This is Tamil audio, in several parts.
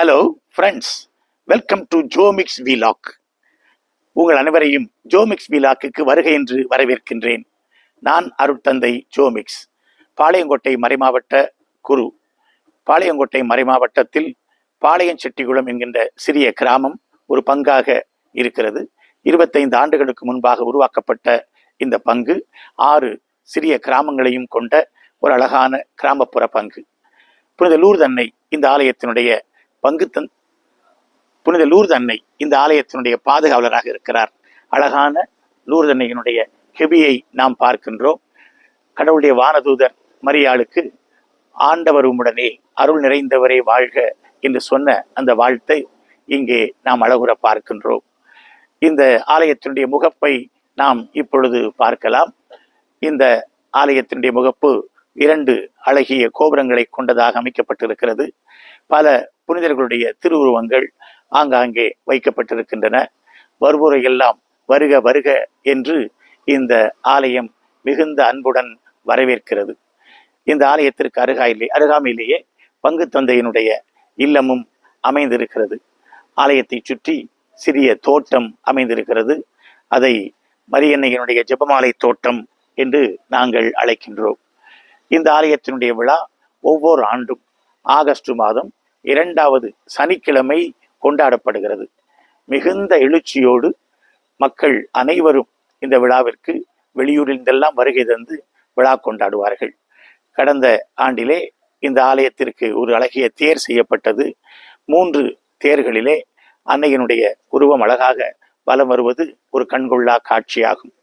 Hello friends, welcome to Jomics vlog. உங்கள் அனைவரையும் ஜோமிக்ஸ் விலாக்குக்கு வருகை என்று வரவேற்கின்றேன். நான் அருட்தந்தை ஜோமிக்ஸ், பாளையங்கோட்டை மறைமாவட்ட குரு. பாளையங்கோட்டை மறைமாவட்டத்தில் பாளையஞ்செட்டிகுளம் என்கின்ற சிறிய கிராமம் ஒரு பங்காக இருக்கிறது. 25 ஆண்டுகளுக்கு முன்பாக உருவாக்கப்பட்ட இந்த பங்கு 6 சிறிய கிராமங்களையும் கொண்ட ஒரு அழகான கிராமப்புற பங்கு. புனித லூர்து அன்னை இந்த ஆலயத்தினுடைய புனித லூர்து அன்னை இந்த ஆலயத்தினுடைய பாதுகாவலராக இருக்கிறார். அழகான லூர்து அன்னையினுடைய கெபியை நாம் பார்க்கின்றோம். கடவுளுடைய வானதூதர் மரியாளுக்கு ஆண்டவர் உம்முடனே அருள் நிறைந்தவரே வாழ்க என்று சொன்ன அந்த வாழ்த்தை இங்கே நாம் அழகுற பார்க்கின்றோம். இந்த ஆலயத்தினுடைய முகப்பை நாம் இப்பொழுது பார்க்கலாம். இந்த ஆலயத்தினுடைய முகப்பு 2 அழகிய கோபுரங்களை கொண்டதாக அமைக்கப்பட்டிருக்கிறது. பல புனிதர்களுடைய திருவுருவங்கள் ஆங்காங்கே வைக்கப்பட்டிருக்கின்றன. வருவோரையெல்லாம் வருக வருக என்று இந்த ஆலயம் மிகுந்த அன்புடன் வரவேற்கிறது. இந்த ஆலயத்திற்கு அருகாமையிலேயே பங்கு தந்தையினுடைய இல்லமும் அமைந்திருக்கிறது. ஆலயத்தை சுற்றி சிறிய தோட்டம் அமைந்திருக்கிறது. அதை மரியன்னையினுடைய ஜெபமாலை தோட்டம் என்று நாங்கள் அழைக்கின்றோம். இந்த ஆலயத்தினுடைய விழா ஒவ்வொரு ஆண்டும் ஆகஸ்ட் மாதம் 2வது சனிக்கிழமை கொண்டாடப்படுகிறது. மிகுந்த எழுச்சியோடு மக்கள் அனைவரும் இந்த விழாவிற்கு வெளியூரிலிருந்தெல்லாம் வருகை தந்து விழா கொண்டாடுவார்கள். கடந்த ஆண்டிலே இந்த ஆலயத்திற்கு ஒரு அழகிய தேர் செய்யப்பட்டது. 3 தேர்களிலே அன்னையினுடைய உருவம் அழகாக வலம் வருவது ஒரு கண்கொள்ளா காட்சியாகும்.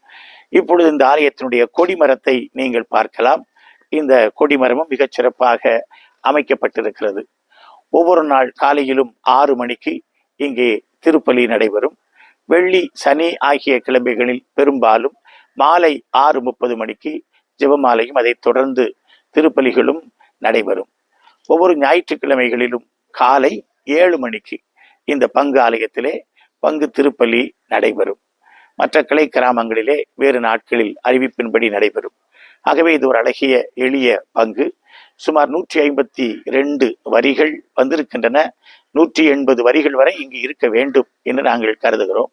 இப்பொழுது இந்த ஆலயத்தினுடைய கொடிமரத்தை நீங்கள் பார்க்கலாம். இந்த கொடிமரமும் மிகச் சிறப்பாக அமைக்கப்பட்டிருக்கிறது. ஒவ்வொரு நாள் காலையிலும் 6 மணிக்கு இங்கே திருப்பலி நடைபெறும். வெள்ளி சனி ஆகிய கிழமைகளில் பெரும்பாலும் மாலை 6:30 மணிக்கு ஜெபமாலையும் அதைத் தொடர்ந்து திருப்பலிகளும் நடைபெறும். ஒவ்வொரு ஞாயிற்றுக்கிழமைகளிலும் காலை 7 மணிக்கு இந்த பங்கு ஆலயத்திலே பங்கு திருப்பலி நடைபெறும். மற்ற கிளை கிராமங்களிலே வேறு நாட்களில் அறிவிப்பின்படி நடைபெறும். ஆகவே இது ஒரு அழகிய எளிய பங்கு. சுமார் 152 வரிகள் வந்திருக்கின்றன. 180 வரிகள் வரை இங்கு இருக்க வேண்டும் என்று நாங்கள் கருதுகிறோம்.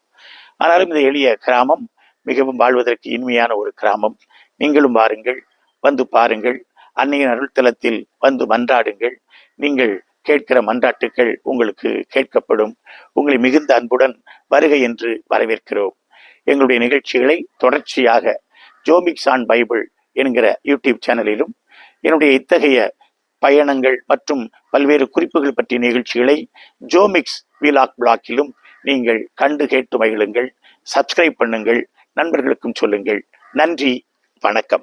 ஆனாலும் இந்த எளிய கிராமம் மிகவும் வாழ்வதற்கு இனிமையான ஒரு கிராமம். நீங்களும் வாருங்கள், வந்து பாருங்கள். அன்னையின் அருள்தலத்தில் வந்து மன்றாடுங்கள். நீங்கள் கேட்கிற மன்றாட்டுக்கள் உங்களுக்கு கேட்கப்படும். உங்களை மிகுந்த அன்புடன் வருகை என்று வரவேற்கிறோம். எங்களுடைய நிகழ்ச்சிகளை தொடர்ச்சியாக ஜோமிக்ஸ் ஆன் பைபிள் என்கிற யூடியூப் சேனலிலும், என்னுடைய இத்தகைய பயணங்கள் மற்றும் பல்வேறு குறிப்புகள் பற்றிய நிகழ்ச்சிகளை ஜோமிக்ஸ் விலாக் பிளாக்கிலும் நீங்கள் கண்டு கேட்டு மகிழுங்கள். சப்ஸ்கிரைப் பண்ணுங்கள், நண்பர்களுக்கும் சொல்லுங்கள். நன்றி, வணக்கம்.